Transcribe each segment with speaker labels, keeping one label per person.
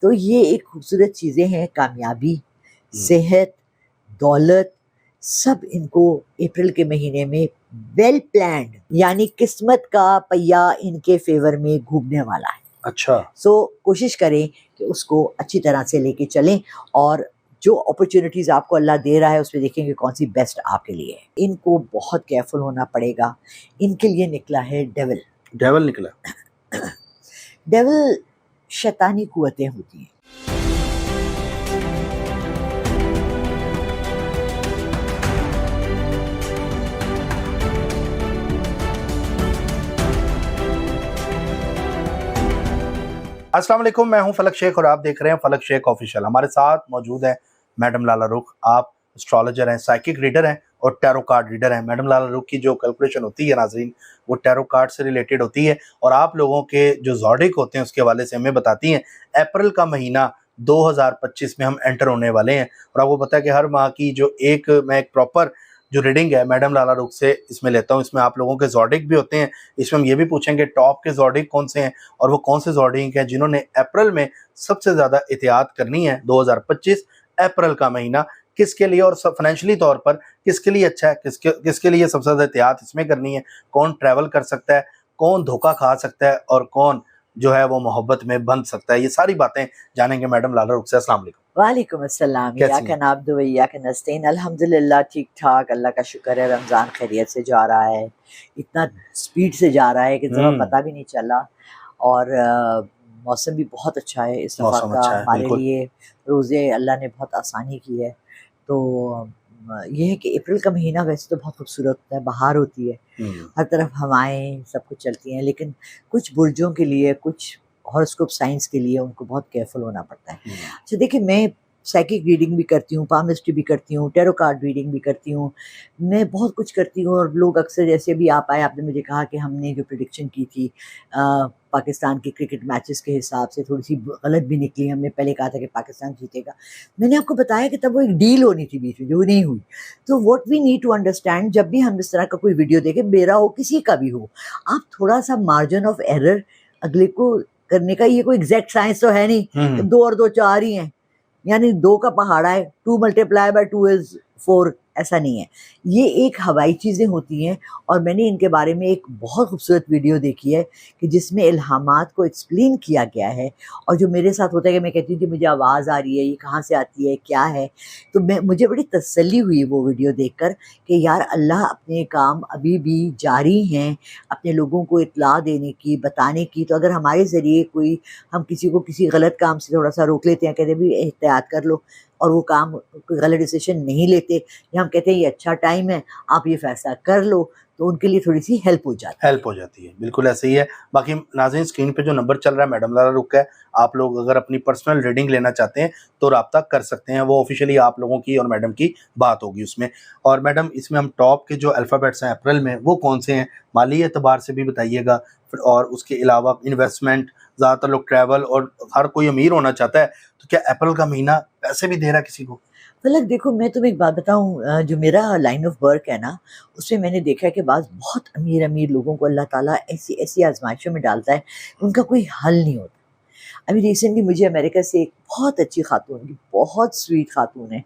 Speaker 1: تو یہ ایک خوبصورت چیزیں ہیں، کامیابی، صحت، دولت، سب ان کو اپریل کے مہینے میں ویل پلانڈ، یعنی قسمت کا پہیا ان کے فیور میں گھومنے والا ہے.
Speaker 2: اچھا.
Speaker 1: سو کوشش کریں کہ اس کو اچھی طرح سے لے کے چلیں، اور جو اپرچونیٹیز آپ کو اللہ دے رہا ہے اس میں دیکھیں کہ کون سی بیسٹ آپ کے لیے ہے. ان کو بہت کیئرفل ہونا پڑے گا. ان کے لیے نکلا ہے ڈیول.
Speaker 2: ڈیول نکلا.
Speaker 1: ڈیول شیطانی قوتیں ہوتی ہیں.
Speaker 2: السلام علیکم، میں ہوں فلک شیخ اور آپ دیکھ رہے ہیں فلک شیخ آفیشیل. ہمارے ساتھ موجود ہے میڈم لالا رخ. آپ اسٹرالوجر ہیں، سائیکک ریڈر ہیں اور ٹیرو کارڈ ریڈر ہیں. میڈم لالا رخ کی جو کیلکولیشن ہوتی ہے ناظرین، وہ ٹیرو کارڈ سے ریلیٹڈ ہوتی ہے، اور آپ لوگوں کے جو زوڈک ہوتے ہیں اس کے حوالے سے ہمیں بتاتی ہیں. اپریل کا مہینہ 2025 میں ہم انٹر ہونے والے ہیں، اور آپ کو پتہ ہے کہ ہر ماہ کی جو میں ایک پراپر جو ریڈنگ ہے میڈم لالا رخ سے اس میں لیتا ہوں. اس میں آپ لوگوں کے زوڈک بھی ہوتے ہیں. اس میں ہم یہ بھی پوچھیں گے ٹاپ کے زوڈک کون سے ہیں، اور وہ کون سے زوڈک ہیں جنہوں نے اپریل میں سب سے زیادہ احتیاط کرنی ہے. 2025 اپریل کا مہینہ کس کے لیے اور فائنینشلی طور پر کس کے لیے اچھا ہے، کس کے لیے سب سے زیادہ احتیاط اس میں کرنی ہے، کون ٹریول کر سکتا ہے، کون دھوکہ کھا سکتا ہے، اور کون جو ہے وہ محبت میں بن سکتا ہے. یہ ساری باتیں جانیں گے میڈم لالا رخ سے. السلام علیکم.
Speaker 1: وعلیکم السلام. ایاک نعبد و ایاک نستعین. الحمدللہ ٹھیک ٹھاک، اللہ کا شکر ہے. رمضان خیریت سے جا رہا ہے، اتنا سپیڈ سے جا رہا ہے کہ ذرا پتہ بھی نہیں چلا، اور موسم بھی بہت اچھا ہے اس دفعہ کا ہمارے لیے. روزے اللہ نے بہت آسانی کی ہے. تو یہ ہے کہ اپریل کا مہینہ ویسے تو بہت خوبصورت ہوتا ہے، بہار ہوتی ہے، ہر طرف ہوائیں سب کچھ چلتی ہیں، لیکن کچھ برجوں کے لیے، کچھ ہاروسکوپ سائنس کے لیے ان کو بہت کیئرفل ہونا پڑتا ہے. اچھا دیکھیں، میں سائیکک ریڈنگ بھی کرتی ہوں، پامسٹری بھی کرتی ہوں، ٹیرو کارڈ ریڈنگ بھی کرتی ہوں، میں بہت کچھ کرتی ہوں. اور لوگ اکثر، جیسے بھی آپ آئے، آپ نے مجھے کہا کہ ہم نے جو پریڈکشن کی تھی پاکستان کے کرکٹ میچز کے حساب سے تھوڑی سی غلط بھی نکلی. ہم نے پہلے کہا تھا کہ پاکستان جیتے گا. میں نے آپ کو بتایا کہ تب وہ ایک ڈیل ہونی تھی بیچ میں، جو نہیں ہوئی. تو what we need to understand, جب بھی ہم اس طرح کا کوئی ویڈیو دیکھیں، میرا ہو کسی کا بھی ہو، آپ تھوڑا سا مارجن آف ایرر اگلے کو کرنے کا. یہ کوئی ایگزیکٹ سائنس تو ہے نہیں کہ 2 اور 2 4 ہی ہیں، یعنی 2 کا پہاڑا ہے، 2 × 2 is 4، ایسا نہیں ہے. یہ ایک ہوائی چیزیں ہوتی ہیں. اور میں نے ان کے بارے میں ایک بہت خوبصورت ویڈیو دیکھی ہے کہ جس میں الہامات کو ایکسپلین کیا گیا ہے. اور جو میرے ساتھ ہوتا ہے کہ میں کہتی ہوں کہ مجھے آواز آ رہی ہے، یہ کہاں سے آتی ہے، کیا ہے، تو مجھے بڑی تسلی ہوئی وہ ویڈیو دیکھ کر کہ یار اللہ اپنے کام ابھی بھی جاری ہیں، اپنے لوگوں کو اطلاع دینے کی، بتانے کی. تو اگر ہمارے ذریعے کوئی، ہم کسی کو کسی غلط کام سے تھوڑا سا روک لیتے ہیں، کہتے ہیں بھی احتیاط کر لو، اور وہ کام کوئی غلط ڈیسیشن نہیں لیتے، یا ہم کہتے ہیں یہ اچھا ٹائم ہے آپ یہ فیصلہ کر لو، تو ان کے لیے تھوڑی سی ہیلپ ہو جاتی
Speaker 2: ہے. بالکل ایسے ہی ہے. باقی ناظرین اسکرین پہ جو نمبر چل رہا ہے میڈم لالا رخ کا ہے، آپ لوگ اگر اپنی پرسنل ریڈنگ لینا چاہتے ہیں تو رابطہ کر سکتے ہیں. وہ آفیشیلی آپ لوگوں کی اور میڈم کی بات ہوگی اس میں. اور میڈم اس میں ہم ٹاپ کے جو الفابیٹس ہیں اپریل میں، وہ کون سے ہیں، مالی اعتبار سے بھی بتائیے گا، اور اس کے علاوہ انویسٹمنٹ، زیادہ تر لوگ ٹریول، اور ہر کوئی امیر ہونا چاہتا ہے، تو کیا اپریل کا مہینہ پیسے بھی دے رہا ہے کسی کو؟
Speaker 1: فلک دیکھو، میں تمہیں ایک بات بتاؤں، جو میرا لائن آف ورک ہے نا، اس میں نے دیکھا ہے کہ بعض بہت امیر لوگوں کو اللہ تعالیٰ ایسی آزمائشوں میں ڈالتا ہے ان کا کوئی حل نہیں ہوتا. ابھی ریسنٹلی مجھے امریکہ سے ایک بہت اچھی خاتون کی، بہت سویٹ خاتون ہے،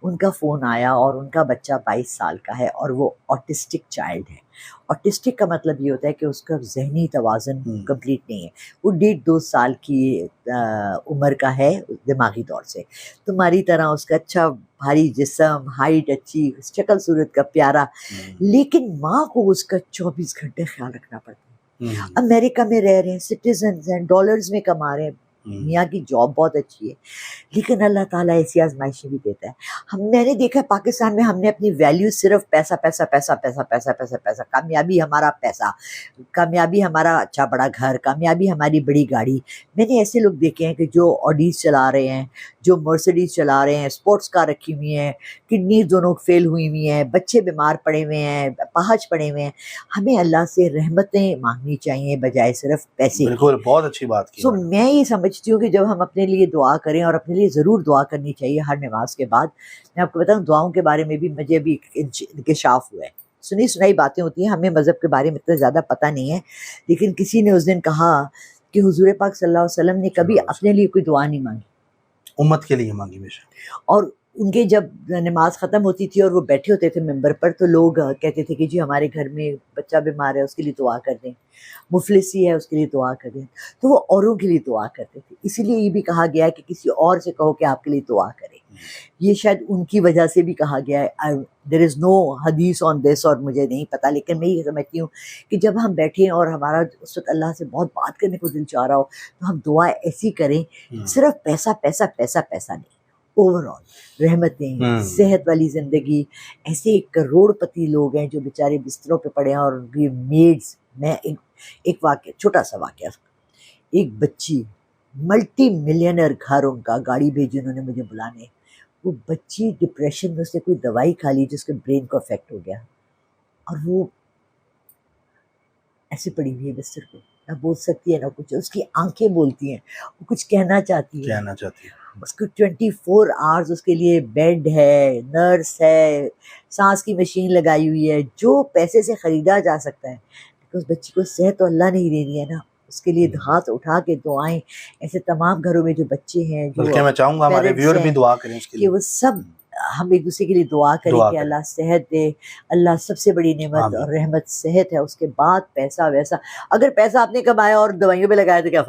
Speaker 1: ان کا فون آیا، اور ان کا بچہ 22 سال کا ہے، اور وہ آٹسٹک چائلڈ ہے. آٹسٹک کا مطلب یہ ہوتا ہے کہ اس کا ذہنی توازن کمپلیٹ نہیں ہے. وہ 1.5-2 سال کی عمر کا ہے دماغی طور سے. تمہاری طرح اس کا اچھا بھاری جسم، ہائٹ اچھی، شکل صورت کا پیارا، لیکن ماں کو اس کا 24 گھنٹے خیال رکھنا پڑتا ہے. امریکہ میں رہ رہے ہیں، سٹیزنز ہیں، ڈالرز میں کما رہے ہیں، میاں کی جاب بہت اچھی ہے، لیکن اللہ تعالیٰ ایسی آزمائشیں بھی دیتا ہے. میں نے دیکھا پاکستان میں ہم نے اپنی ویلیو صرف پیسہ پیسہ پیسہ پیسہ پیسہ پیسہ پیسہ، کامیابی ہمارا پیسہ، کامیابی ہمارا اچھا بڑا گھر، کامیابی ہماری بڑی گاڑی. میں نے ایسے لوگ دیکھے ہیں کہ جو آڈیز چلا رہے ہیں، جو مرسڈیز چلا رہے ہیں، اسپورٹس کار رکھی ہوئی ہیں، کڈنی دونوں فیل ہوئی ہوئی ہیں، بچے بیمار پڑے ہوئے ہیں، پہاج پڑے ہوئے ہیں. ہمیں اللہ سے رحمتیں مانگنی چاہیے بجائے صرف پیسے.
Speaker 2: بالکل، بہت اچھی بات کی.
Speaker 1: میں یہ سمجھتی ہوں کہ جب ہم اپنے لیے دعا کریں، اور اپنے لیے ضرور دعا کرنی چاہیے ہر نماز کے بعد. میں آپ کو بتاؤں دعاؤں کے بارے میں بھی مجھے ابھی انکشاف ہوا ہے. سنی سنائی باتیں ہوتی ہیں، ہمیں مذہب کے بارے میں اتنا زیادہ پتہ نہیں ہے، لیکن کسی نے اس دن کہا کہ حضور پاک صلی اللہ علیہ وسلم نے کبھی اپنے لیے کوئی دعا نہیں مانگی,
Speaker 2: امت کے لیے مانگی ہمیشہ.
Speaker 1: اور ان کے جب نماز ختم ہوتی تھی اور وہ بیٹھے ہوتے تھے ممبر پر, تو لوگ کہتے تھے کہ جی ہمارے گھر میں بچہ بیمار ہے اس کے لیے دعا کر دیں, مفلسی ہے اس کے لیے دعا کر دیں. تو وہ اوروں کے لیے دعا کرتے تھے. اسی لیے یہ بھی کہا گیا ہے کہ کسی اور سے کہو کہ آپ کے لیے دعا کرے. یہ شاید ان کی وجہ سے بھی کہا گیا ہے. دیر از نو حدیث آن دس, اور مجھے نہیں پتہ, لیکن میں یہ سمجھتی ہوں کہ جب ہم بیٹھیں اور ہمارا اس وقت اللہ سے بہت بات کرنے کو دل چاہ رہا ہو, تو ہم دعا ایسی کریں, صرف پیسہ پیسہ پیسہ پیسہ نہیں, اوور آل رحمتیں, صحت والی زندگی. ایسے کروڑ پتی لوگ ہیں جو بیچارے بستروں پہ پڑے ہیں اور ان کی میڈس. میں ایک واقعہ, چھوٹا سا واقعہ, ایک بچی ملٹی ملینر گھر ان کا, گاڑی بھیجی انہوں نے مجھے بلانے. وہ بچی ڈپریشن میں, اس نے کوئی دوائی کھا لی جس کے برین کو افیکٹ ہو گیا, اور وہ ایسے پڑی ہوئی ہے بستر پہ, نہ بول سکتی ہے نہ کچھ. اس کی آنکھیں بولتی ہیں, وہ کچھ کہنا چاہتی ہے. اس کو 24 آورز اس کے لیے بیڈ ہے, نرس ہے, سانس کی مشین لگائی ہوئی ہے, جو پیسے سے خریدا جا سکتا ہے. لیکن اس بچی کو صحت تو اللہ نے ہی دینی ہے نا. اس کے لیے ہاتھ اٹھا کے دعائیں, ایسے تمام گھروں میں جو بچے ہیں, جو
Speaker 2: بلکہ میں چاہوں گا ہمارے ویور بھی دعا کریں اس کے لیے,
Speaker 1: کہ وہ سب ہم ایک دوسرے کے لیے دعا کریں کہ اللہ صحت دے. اللہ سب سے بڑی نعمت اور رحمت صحت ہے, اس کے بعد پیسہ. ویسا اگر پیسہ آپ نے کمایا اور دوائیوں پہ لگایا تو کیا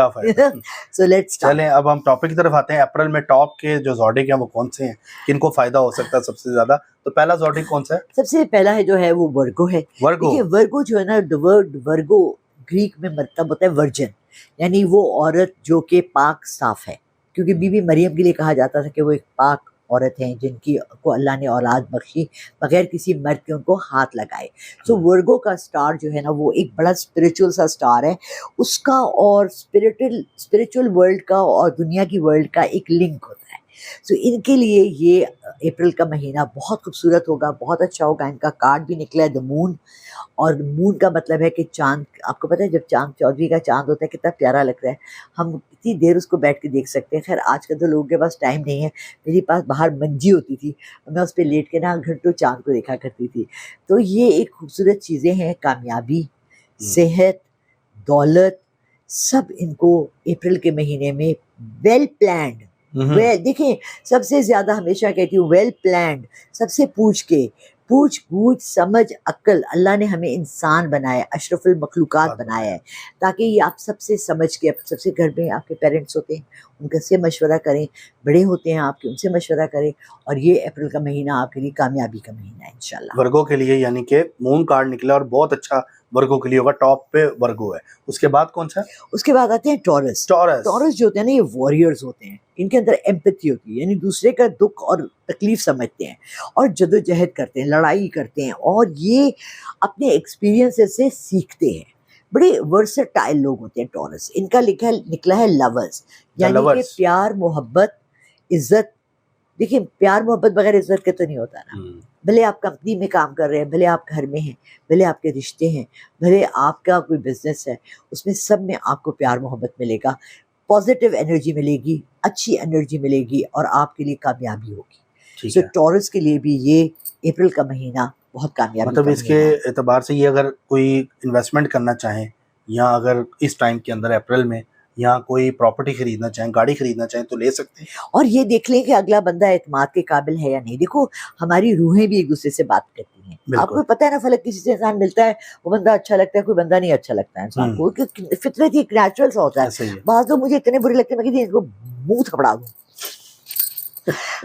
Speaker 1: فائدہ. سو لیٹس
Speaker 2: چلیں اب ہم ٹاپک کی طرف آتے ہیں. اپریل میں ٹاپ کے جو زوڈک ہیں وہ کون سے ہیں, کن کو فائدہ ہو سکتا ہے سب سے زیادہ؟ تو پہلا زوڈک کون سا ہے؟
Speaker 1: سب سے پہلا ہے جو ہے وہ ورگو ہے. ورگو جو ہے نا, ورڈ ورگو گریک میں مطلب ہوتا ہے ورجن, یعنی وہ عورت جو کہ پاک صاف ہے. کیونکہ بی بی مریم کے لیے کہا جاتا تھا کہ وہ ایک پاک عورت ہیں جن کی کو اللہ نے اولاد بخشی بغیر کسی مرد کے ان کو ہاتھ لگائے. سو ورگو کا سٹار جو ہے نا وہ ایک بڑا اسپریچول سا سٹار ہے. اس کا اور اسپریچول ورلڈ کا اور دنیا کی ورلڈ کا ایک لنک ہوتا ہے. سو ان کے لیے یہ اپریل کا مہینہ بہت خوبصورت ہوگا, بہت اچھا ہوگا. ان کا کارڈ بھی نکلا ہے دا مون, اور مون کا مطلب ہے کہ چاند. آپ کو پتہ ہے جب چاند چودھری کا چاند ہوتا ہے کتنا پیارا لگتا ہے, ہم اتنی دیر اس کو بیٹھ کے دیکھ سکتے ہیں. خیر آج کل تو لوگوں کے پاس ٹائم نہیں ہے. میری پاس باہر منجی ہوتی تھی, میں اس پہ لیٹ کے نا گھنٹوں چاند کو دیکھا کرتی تھی. تو یہ ایک خوبصورت چیزیں ہیں. کامیابی, صحت, دولت, سب ان کو اپریل کے مہینے میں ویل پلانڈ. دیکھیں سب سے زیادہ ہمیشہ کہتی ہوں ویل پلانڈ, سب سے پوچھ گوچھ سمجھ عقل. اللہ نے ہمیں انسان بنایا, اشرف المخلوقات بنایا ہے, تاکہ یہ آپ سب سے سمجھ کے, سب سے گھر میں آپ کے پیرنٹس ہوتے ہیں ان سے مشورہ کریں, بڑے ہوتے ہیں آپ کے ان سے مشورہ کریں. اور یہ اپریل کا مہینہ آپ کے لیے کامیابی کا مہینہ ہے انشاءاللہ.
Speaker 2: ورگو کے لیے یعنی کہ مون کارڈ نکلا اور بہت اچھا ورگو کے لیے ہوگا. ٹاپ پہ ورگو ہے. اس کے بعد کون سا ہے؟
Speaker 1: اس کے بعد آتے ہیں ٹورس. ٹورس جو ہوتے ہیں نا, یہ واریئرز ہوتے ہیں. ان کے اندر ایمپتھی ہوتی ہے, یعنی دوسرے کا دکھ اور تکلیف سمجھتے ہیں اور جدوجہد کرتے ہیں, لڑائی کرتے ہیں, اور یہ اپنے ایکسپیرینس سے سیکھتے ہیں. بڑے ورسٹائل لوگ ہوتے ہیں ٹورس. ان کا نکلا ہے لورز, یعنی کہ پیار محبت عزت. دیکھیں پیار محبت بغیر عزت کے تو نہیں ہوتا نا. بھلے آپ کمپنی میں کام کر رہے ہیں, بھلے آپ گھر میں ہیں, بھلے آپ کے رشتے ہیں, بھلے آپ کا کوئی بزنس ہے, اس میں سب میں آپ کو پیار محبت ملے گا, پازیٹیو انرجی ملے گی, اچھی انرجی ملے گی, اور آپ کے لیے کامیابی ہوگی. سو ٹورس کے لیے بھی یہ اپریل کا مہینہ بہت کامیابی
Speaker 2: مطلب اس کے اعتبار سے یہ اگر کوئی انویسٹمنٹ کرنا چاہیں, یا اگر اس ٹائم کے اندر اپریل میں یا کوئی پراپرٹی خریدنا چاہیں, گاڑی خریدنا چاہیں تو لے سکتے ہیں.
Speaker 1: اور یہ دیکھ لیں کہ اگلا بندہ اعتماد کے قابل ہے یا نہیں. دیکھو ہماری روحیں بھی ایک دوسرے سے بات کرتی ہیں. آپ کو پتہ ہے نا فلک, کسی سے انسان ملتا ہے وہ بندہ اچھا لگتا ہے, کوئی بندہ نہیں اچھا لگتا ہے انسان کو. فطرت ایک نیچرل سا ہوتا ہے. بعض لوگ مجھے اتنے برے لگتے ہیں, میں کہتی ہوں ان کو منہ تھپڑا دوں,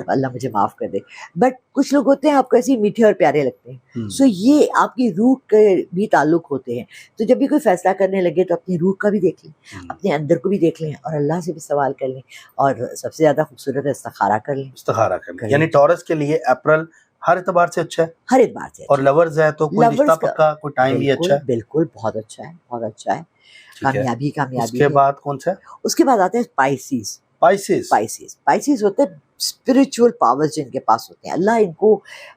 Speaker 1: اللہ مجھے معاف کر دے. بٹ کچھ لوگ ہوتے ہیں آپ کو ایسے میٹھے اور پیارے لگتے ہیں. سو یہ آپ کی روح کے بھی تعلق ہوتے ہیں. تو جب بھی کوئی فیصلہ کرنے لگے تو اپنی روح کا بھی دیکھ لیں, اپنے اندر کو بھی دیکھ لیں, اور اللہ سے بھی سوال کر لیں, اور سب سے زیادہ خوبصورت ہے استخارہ کر لیں.
Speaker 2: یعنی ٹورس کے لیے اپریل ہر اعتبار سے اچھا ہے,
Speaker 1: ہر اعتبار سے.
Speaker 2: اور لورز ہے تو کوئی رشتہ پکا, کوئی ٹائم بھی اچھا ہے.
Speaker 1: بالکل بہت اچھا ہے, بہت اچھا ہے. کامیابی.
Speaker 2: اس کے بعد کون سا ہے؟
Speaker 1: اس کے بعد آتے ہیں اسپائسیز. اسپائسیز ہوتے ہیں اسپریچول پاورز جن کے پاس ہوتے ہیں. اللہ ان کو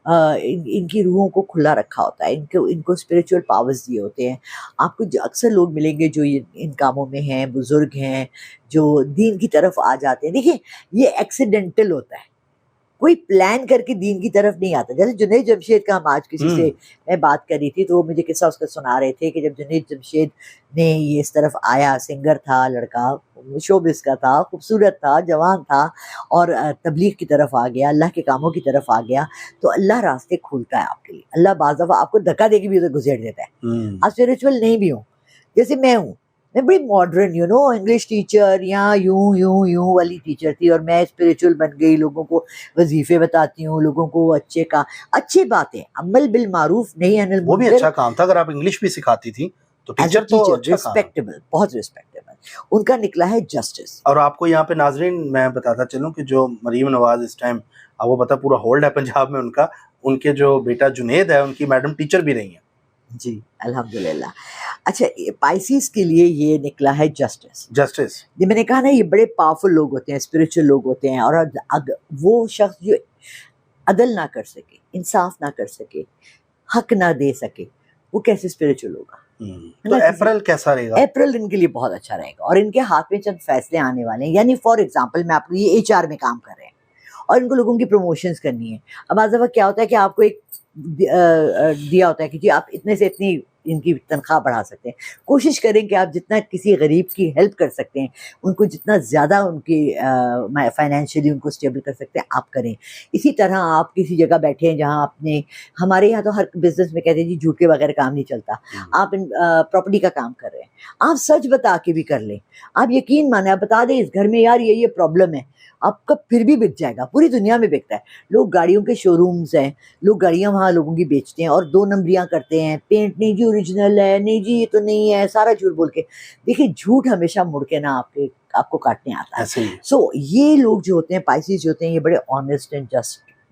Speaker 1: ان کی روحوں کو کھلا رکھا ہوتا ہے, ان کو اسپریچول پاورز دیے ہوتے ہیں. آپ کو اکثر لوگ ملیں گے جو ان کاموں میں ہیں, بزرگ ہیں جو دین کی طرف آ جاتے ہیں. دیکھیں یہ ایکسیڈنٹل ہوتا ہے, کوئی پلان کر کے دین کی طرف نہیں آتا. جیسے جنید جمشید کا ہم آج کسی سے میں بات کر رہی تھی تو وہ مجھے قصہ اس کا سنا رہے تھے کہ جب جنید جمشید نے یہ اس طرف آیا, سنگر تھا لڑکا, شوبز کا تھا, خوبصورت تھا, جوان تھا, اور تبلیغ کی طرف آ گیا, اللہ کے کاموں کی طرف آ گیا, تو اللہ راستے کھولتا ہے آپ کے لیے. اللہ بعض دفعہ آپ کو دھکا دے کے بھی ادھر گزر دیتا ہے. آپ اسپریچول نہیں بھی ہوں, جیسے میں ہوں, میں بڑی ماڈرن انگلش ٹیچر یا یوں والی ٹیچر تھی, اور میں اسپریچول بن گئی, لوگوں کو وظیفے بتاتی ہوں, لوگوں کو اچھی باتیں, عمل بالمعروف نہیں عن المنکر.
Speaker 2: وہ بھی اچھا کام تھا. اگر آپ انگلش بھی سکھاتی تھی تو ٹیچر تو
Speaker 1: ریسپیکٹیبل, بہت ریسپیکٹیبل. ان کا نکلا ہے جسٹس.
Speaker 2: اور آپ کو یہاں پہ ناظرین میں بتاتا چلوں کہ جو مریم نواز اس ٹائم آپ کو پتا پورا ہولڈ ہے پنجاب میں ان کا, ان کے جو بیٹا جنید ہے ان کی میڈم ٹیچر بھی رہی ہیں.
Speaker 1: جی الحمدللہ. اچھا, پائسیز کے لیے یہ نکلا ہے جسٹس. جی میں نے کہا نا یہ بڑے پاورفل لوگ ہوتے ہیں, اسپریچول لوگ ہوتے ہیں, اور وہ شخص جو عدل نہ کر سکے, انصاف نہ کر سکے, حق نہ دے سکے, وہ کیسے اسپریچول ہوگا؟
Speaker 2: تو اپریل کیسا رہے گا؟
Speaker 1: اپریل ان کے لیے بہت اچھا رہے گا, اور ان کے ہاتھ میں چند فیصلے آنے والے ہیں. یعنی فار ایگزامپل میں آپ کو یہ HR میں کام کر رہے ہیں اور ان کو لوگوں کی پروموشنز کرنی ہے. اب بعض دفعہ کیا ہوتا ہے کہ آپ کو ایک دیا ہوتا ہے کہ جی آپ اتنے سے اتنی ان کی تنخواہ بڑھا سکتے ہیں. کوشش کریں کہ آپ جتنا کسی غریب کی ہیلپ کر سکتے ہیں, ان کو جتنا زیادہ ان کی فائنینشلی ان کو اسٹیبل کر سکتے ہیں آپ کریں. اسی طرح آپ کسی جگہ بیٹھے ہیں جہاں آپ نے, ہمارے یہاں تو ہر بزنس میں کہتے ہیں جی جھوٹ کے بغیر کام نہیں چلتا. آپ پراپرٹی کا کام کر رہے ہیں, آپ سچ بتا کے بھی کر لیں. آپ یقین مانیں, آپ بتا دیں اس گھر میں یار یہ پرابلم ہے, آپ کا پھر بھی بک جائے گا. پوری دنیا میں بکتا ہے. لوگ گاڑیوں کے شو رومز ہیں, لوگ گاڑیاں وہاں لوگوں کی بیچتے ہیں اور 2 نمبریاں کرتے ہیں, پینٹ نہیں جی اوریجنل ہے, نہیں جی یہ تو نہیں ہے, سارا جھوٹ بول کے. دیکھیں جھوٹ ہمیشہ مڑ کے نا آپ کو کاٹنے آتا ہے. سو یہ لوگ جو ہوتے ہیں پائسیز جو ہوتے ہیں یہ بڑے آنیسٹ اینڈ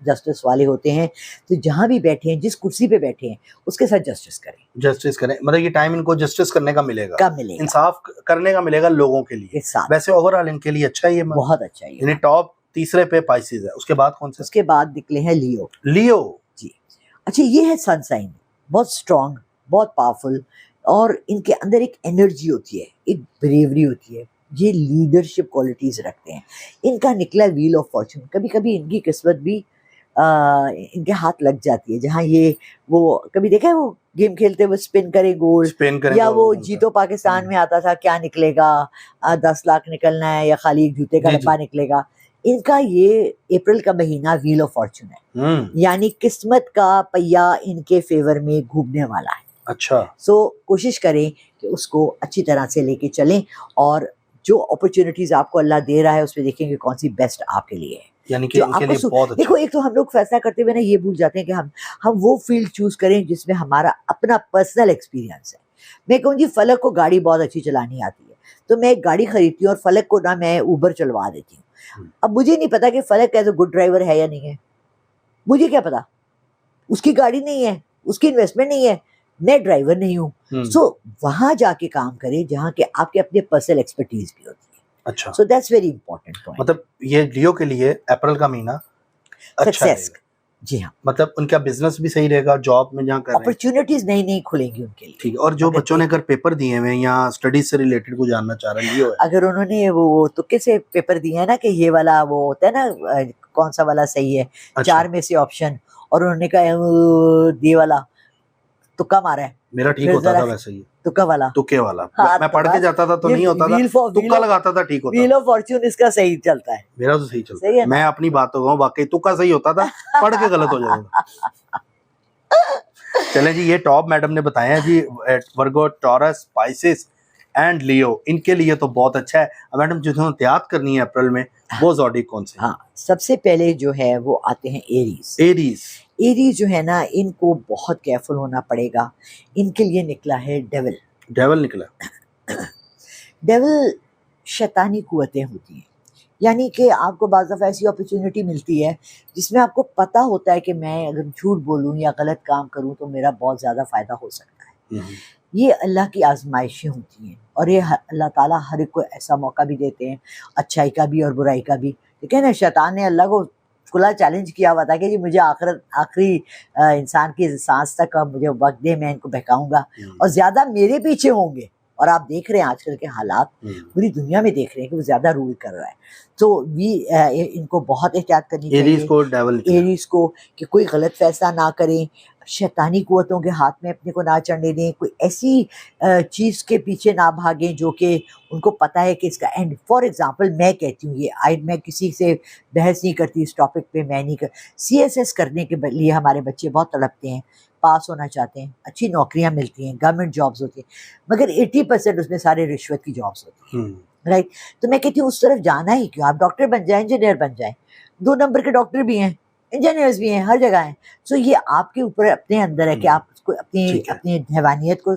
Speaker 1: جسٹس والے ہوتے ہیں. تو جہاں بھی بیٹھے ہیں, جس کرسی پہ بیٹھے ہیں, اس کے ساتھ جسٹس کریں.
Speaker 2: مطلب یہ ٹائم ان کو جسٹس کرنے کا ملے گا, انصاف کرنے کا ملے گا لوگوں کے لیے. ویسے اوور آل ان کے لیے اچھا ہے, یہ
Speaker 1: بہت اچھا ہے.
Speaker 2: یعنی ٹاپ تیسرے پہ پائسیز ہے. اس کے بعد کون سے؟
Speaker 1: اس کے بعد نکلے ہیں لیو. جی اچھا, یہ ہے سن سائن, بہت اسٹرانگ, بہت پاورفل, اور ان کے اندر ایک انرجی ہوتی ہے, ایک بریوری ہوتی ہے, یہ لیڈرشپ کوالٹیز رکھتے ہیں. ان کا نکلا ویل آف فارچون. کبھی کبھی ان کی قسمت بھی ان کے ہاتھ لگ جاتی ہے. جہاں یہ وہ کبھی دیکھا ہے وہ گیم کھیلتے ہوئے اسپن کرے گول, یا وہ جیتو پاکستان میں آتا تھا کیا نکلے گا, 10 لاکھ نکلنا ہے یا خالی ایک جوتے کا ڈبہ نکلے گا. ان کا یہ اپریل کا مہینہ ویل آف فارچون ہے, یعنی قسمت کا پہیا ان کے فیور میں گھومنے والا ہے.
Speaker 2: اچھا,
Speaker 1: سو کوشش کریں کہ اس کو اچھی طرح سے لے کے چلیں, اور جو اپرچونیٹیز آپ کو اللہ دے رہا ہے اس پہ دیکھیں کہ کون سی بیسٹ آپ کے لیے ہے.
Speaker 2: یعنی کہ ان کے لیے بہت اچھا.
Speaker 1: دیکھو ایک تو ہم لوگ فیصلہ کرتے ہوئے نا یہ بھول جاتے ہیں کہ ہم وہ فیلڈ چوز کریں جس میں ہمارا اپنا پرسنل ایکسپیرینس ہے. میں کہوں جی فلک کو گاڑی بہت اچھی چلانی آتی ہے, تو میں ایک گاڑی خریدتی ہوں اور فلک کو نا میں اوبر چلوا دیتی ہوں. اب مجھے نہیں پتا کہ فلک ایز اے گڈ ڈرائیور ہے یا نہیں ہے, مجھے کیا پتا, اس کی گاڑی نہیں ہے, اس کی انویسٹمنٹ نہیں ہے, میں ڈرائیور نہیں ہوں. سو وہاں جا کے کام کریں جہاں کہ آپ کے اپنے پرسنل ایکسپرٹیز بھی ہوتی ہے.
Speaker 2: اچھا,
Speaker 1: so that's very important point.
Speaker 2: مطلب یہ لیو کے لیے اپریل کا مہینہ اچھا ہے.
Speaker 1: جی ہاں,
Speaker 2: مطلب ان کا بزنس بھی صحیح رہے گا, جاب میں جہاں کر رہے ہیں
Speaker 1: اپرچونیٹیز نئی کھلیں گی ان کے لیے.
Speaker 2: ٹھیک ہے. اور جو بچوں نے اگر پیپر دیے ہوئے ہیں یا اسٹڈیز سے ریلیٹڈ کو جاننا چاہ رہے ہیں, یہ
Speaker 1: اگر انہوں نے وہ تکے سے پیپر دیے ہیں نا کہ یہ والا وہ ہوتا ہے نا کون سا والا صحیح ہے, 4 میں سے آپشن, اور انہوں نے کہا یہ والا تکا مارا ہے.
Speaker 2: میرا ٹھیک ہوتا تھا ویسے ہی
Speaker 1: تکے والا
Speaker 2: میں پڑھ کے جاتا تھا تو نہیں ہوتا تھا, تکا لگاتا تھا ٹھیک ہوتا.
Speaker 1: ویل آف فارچون اس کا صحیح چلتا ہے.
Speaker 2: میرا تو صحیح چلتا ہے, میں اپنی بات تو کہوں واقعی تکا صحیح ہوتا تھا, پڑھ کے غلط ہو جاتا تھا. چلیں جی, یہ ٹاپ میڈم نے بتایا ہے جی, ورگو, ٹورس, پائسس اینڈ لیو, ان کے لیے تو بہت اچھا ہے. میڈم جنہوں نے احتیاط کرنی ہے اپریل میں, وہ زوڈی کون سے؟
Speaker 1: ہاں, سب سے پہلے جو ہے وہ آتے ہیں ایریز جو ہے نا, ان کو بہت کیئرفل ہونا پڑے گا. ان کے لیے نکلا ہے ڈیول
Speaker 2: نکلا.
Speaker 1: ڈیول شیطانی قوتیں ہوتی ہیں, یعنی کہ آپ کو بعض دفعہ ایسی اپرچونٹی ملتی ہے جس میں آپ کو پتہ ہوتا ہے کہ میں اگر جھوٹ بولوں یا غلط کام کروں تو میرا بہت زیادہ فائدہ ہو سکتا ہے. یہ اللہ کی آزمائشیں ہوتی ہیں, اور یہ اللہ تعالیٰ ہر ایک کو ایسا موقع بھی دیتے ہیں, اچھائی کا بھی اور برائی کا بھی. ٹھیک ہے نا, شیطان نے اللہ کو کھلا چیلنج کیا ہوا تھا کہ جی مجھے آخری انسان کی سانس تک مجھے وقت دے, میں ان کو بہکاؤں گا, اور زیادہ میرے پیچھے ہوں گے اور آپ دیکھ رہے ہیں آج کل کے حالات پوری دنیا میں دیکھ رہے ہیں کہ وہ زیادہ رول کر رہا ہے. تو ان کو بہت احتیاط کرنی چاہیے ایریز کو کہ کوئی غلط فیصلہ نہ کریں, شیطانی قوتوں کے ہاتھ میں اپنے کو نہ چڑھنے دیں, کوئی ایسی چیز کے پیچھے نہ بھاگیں جو کہ ان کو پتہ ہے کہ اس کا اینڈ. فار ایگزامپل میں کہتی ہوں میں کسی سے بحث نہیں کرتی اس ٹاپک پہ, میں نہیں CSS کرنے کے لیے ہمارے بچے بہت تڑپتے ہیں, پاس ہونا چاہتے ہیں, اچھی نوکریاں ملتی ہیں, گورنمنٹ جابز ہوتی ہیں, مگر 80% اس میں سارے رشوت کی جابز ہوتی ہیں, رائٹ. تو میں کہتی ہوں اس طرف جانا ہی کیوں, آپ ڈاکٹر بن جائیں, انجینئر بن جائیں, 2 نمبر کے ڈاکٹر بھی ہیں, انجینئرز بھی ہیں, ہر جگہ ہیں. سو یہ آپ کے اوپر اپنے اندر ہے کہ آپ اس کو اپنی حیوانیت کو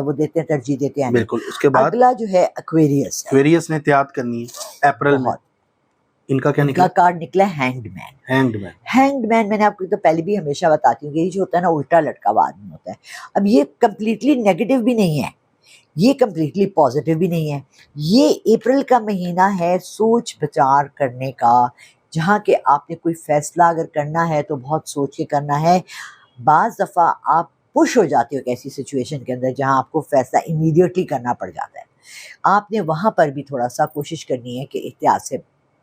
Speaker 1: وہ دیتے ہیں, ترجیح دیتے ہیں.
Speaker 2: بالکل. اس کے بعد
Speaker 1: اگلا جو ہے ایکویریس
Speaker 2: نے احتیاط کرنی ہے. اپریل میں ان کا کیا نکلا؟
Speaker 1: ان کا کارڈ نکلا ہینگڈ مین. میں نے آپ کو تو پہلے بھی ہمیشہ بتاتی ہوں کہ یہ جو ہوتا ہے نا الٹا لٹکا ہوا آدمی ہوتا ہے. اب یہ کمپلیٹلی نیگیٹو بھی نہیں ہے, یہ کمپلیٹلی پازیٹیو بھی نہیں ہے. یہ اپریل کا مہینہ ہے سوچ بچار کرنے کا, جہاں کہ آپ نے کوئی فیصلہ اگر کرنا ہے تو بہت سوچ کے کرنا ہے. بعض دفعہ آپ پش ہو جاتے ہو ایک ایسی سچویشن کے اندر جہاں آپ کو فیصلہ امیڈیٹلی کرنا پڑ جاتا ہے. آپ نے وہاں پر بھی تھوڑا سا کوشش کرنی ہے کہ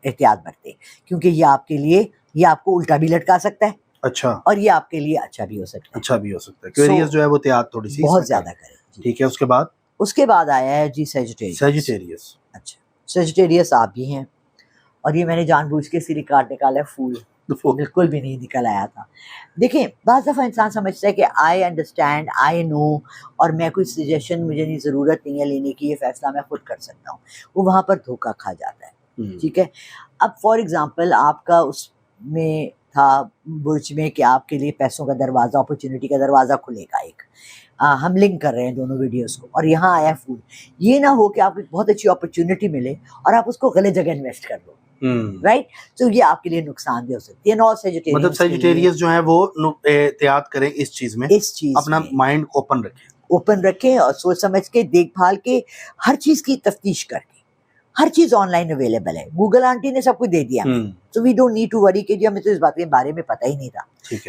Speaker 1: احتیاط برتے, کیونکہ یہ آپ کے لیے, یہ آپ کو الٹا بھی لٹکا سکتا ہے,
Speaker 2: اچھا,
Speaker 1: اور یہ آپ کے لیے اچھا بھی ہو سکتا ہے.
Speaker 2: ایکویریس جو ہے وہ احتیاط تھوڑی سی
Speaker 1: بہت زیادہ کریں.
Speaker 2: ٹھیک ہے. اس کے بعد
Speaker 1: آیا ہے جی
Speaker 2: سیجیٹیریس.
Speaker 1: اچھا, سیجیٹیریس آپ بھی ہیں, اور یہ میں نے جان بوجھ کے اسی لیے کارڈ نکالا ہے پھول, بالکل بھی نہیں نکل آیا تھا. دیکھیں بعض دفعہ انسان سمجھتا ہے کہ آئی انڈرسٹینڈ, آئی نو, اور میں کوئی سجیشن, مجھے نہیں ضرورت نہیں ہے لینے کی, یہ فیصلہ میں خود کر سکتا ہوں. وہ وہاں پر دھوکہ کھا جاتا ہے. ٹھیک ہے. اب فار ایگزامپل آپ کا اس میں تھا برج میں کہ آپ کے لیے پیسوں کا دروازہ, اپرچونٹی کا دروازہ کھلے گا ایک, ہم لنک کر رہے ہیں دونوں ویڈیوز کو, اور یہاں آیا پھول. یہ نہ ہو کہ آپ کو بہت اچھی اپرچونٹی ملے اور آپ اس کو غلط جگہ انویسٹ کر دو, رائٹ. تو یہ آپ کے لیے نقصان بھی ہو سکتی ہے.
Speaker 2: مطلب سیجیٹیریس جو ہے وہ احتیاط کریں اس چیز میں, اپنا مائنڈ اوپن رکھیں
Speaker 1: اور سوچ سمجھ کے, دیکھ بھال کے, ہر چیز کی تفتیش کر کے. ہر چیز آن لائن اویلیبل ہے, گوگل آنٹی نے سب کچھ دے دیا, تو we don't need to worry کہ جی ہمیں تو اس بات کے بارے میں پتہ ہی نہیں تھا.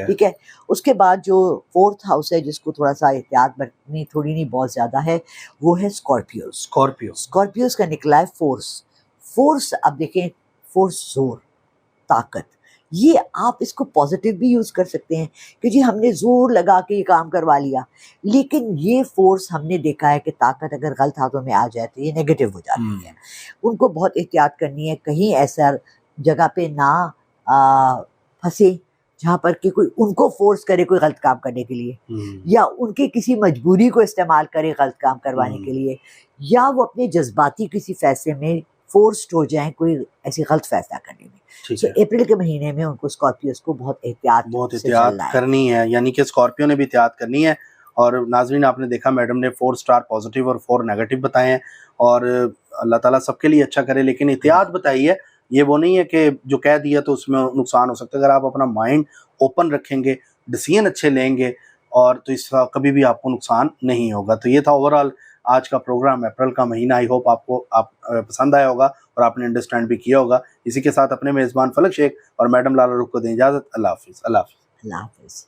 Speaker 1: ٹھیک ہے. اس کے بعد جو 4th ہاؤس ہے جس کو تھوڑا سا احتیاط برتنی, تھوڑی نہیں بہت زیادہ ہے, وہ ہے اسکارپیوز کا نکلا ہے فورس. اب دیکھیں فورس, زور, طاقت, یہ آپ اس کو پازیٹیو بھی یوز کر سکتے ہیں کہ جی ہم نے زور لگا کے یہ کام کروا لیا, لیکن یہ فورس ہم نے دیکھا ہے کہ طاقت اگر غلط ہاتھوں میں آ جائے تو یہ نیگیٹو ہو جاتی ہے. ان کو بہت احتیاط کرنی ہے, کہیں ایسا جگہ پہ نہ پھنسے جہاں پر کہ کوئی ان کو فورس کرے کوئی غلط کام کرنے کے لیے, یا ان کی کسی مجبوری کو استعمال کرے غلط کام کروانے کے لیے, یا وہ اپنے جذباتی کسی فیصلے میں فورسڈ ہو جائیں کوئی ایسی غلط فیصلہ کرنے میں. تو اپریل کے مہینے میں ان کو اسکارپیوز کو بہت احتیاط
Speaker 2: کرنی ہے, یعنی کہ اسکارپیو نے بھی احتیاط کرنی ہے. اور ناظرین آپ نے دیکھا میڈم نے 4 اسٹار پازیٹیو اور 4 نیگیٹو بتائے ہیں, اور اللہ تعالیٰ سب کے لیے اچھا کرے, لیکن احتیاط بتائی ہے. یہ وہ نہیں ہے کہ جو کہہ دیا تو اس میں نقصان ہو سکتا ہے. اگر آپ اپنا مائنڈ اوپن رکھیں گے, ڈیسیژن اچھے لیں گے, اور تو اس کا کبھی بھی آپ کو نقصان نہیں ہوگا. تو یہ تھا اوور آل آج کا پروگرام, اپریل کا مہینہ. آئی ہوپ آپ کو پسند آیا ہوگا اور آپ نے انڈرسٹینڈ بھی کیا ہوگا. اسی کے ساتھ اپنے میزبان فلک شیخ اور میڈم لالہ رخ کو دیں اجازت. اللہ حافظ.
Speaker 1: اللہ حافظ.